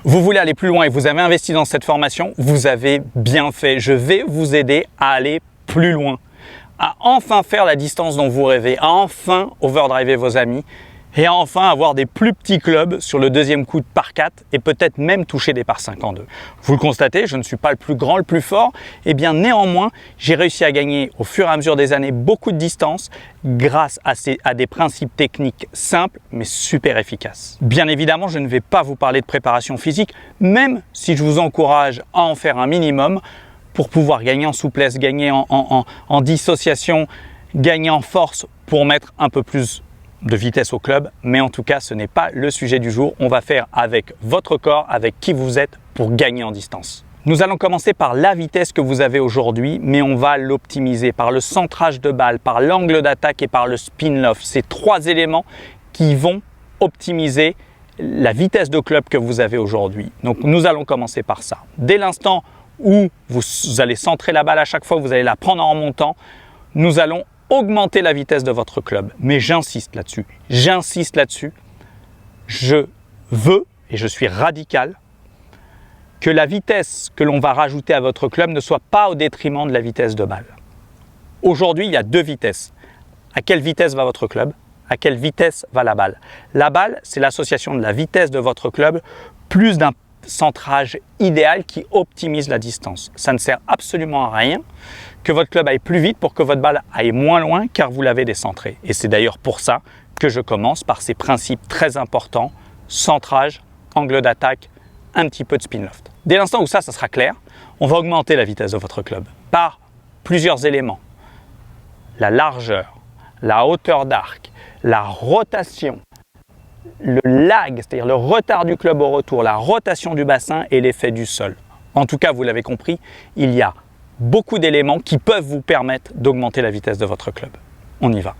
Vous voulez aller plus loin et vous avez investi dans cette formation, vous avez bien fait. Je vais vous aider à aller plus loin, à enfin faire la distance dont vous rêvez, à enfin overdriver vos amis et à enfin avoir des plus petits clubs sur le deuxième coup de par 4 et peut-être même toucher des par 5 en 2. Vous le constatez, je ne suis pas le plus grand, le plus fort, et bien néanmoins, j'ai réussi à gagner au fur et à mesure des années beaucoup de distance grâce à des principes techniques simples mais super efficaces. Bien évidemment, je ne vais pas vous parler de préparation physique, même si je vous encourage à en faire un minimum pour pouvoir gagner en souplesse, gagner en dissociation, gagner en force pour mettre un peu plus de vitesse au club, mais en tout cas ce n'est pas le sujet du jour. On va faire avec votre corps, avec qui vous êtes pour gagner en distance. Nous allons commencer par la vitesse que vous avez aujourd'hui, mais on va l'optimiser par le centrage de balle, par l'angle d'attaque et par le spin loft. Ces trois éléments qui vont optimiser la vitesse de club que vous avez aujourd'hui. Donc nous allons commencer par ça. Dès l'instant où vous allez centrer la balle à chaque fois, vous allez la prendre en montant, nous allons augmenter la vitesse de votre club. Mais j'insiste là-dessus. Je veux, et je suis radical, que la vitesse que l'on va rajouter à votre club ne soit pas au détriment de la vitesse de balle. Aujourd'hui, il y a deux vitesses. À quelle vitesse va votre club? À quelle vitesse va la balle? La balle, c'est l'association de la vitesse de votre club plus d'un centrage idéal qui optimise la distance. Ça ne sert absolument à rien que votre club aille plus vite pour que votre balle aille moins loin car vous l'avez décentré. Et c'est d'ailleurs pour ça que je commence par ces principes très importants: centrage, angle d'attaque, un petit peu de spin loft. Dès l'instant où ça sera clair, on va augmenter la vitesse de votre club par plusieurs éléments. La largeur, la hauteur d'arc, la rotation, le lag, c'est-à-dire le retard du club au retour, la rotation du bassin et l'effet du sol. En tout cas, vous l'avez compris, il y a beaucoup d'éléments qui peuvent vous permettre d'augmenter la vitesse de votre club. On y va.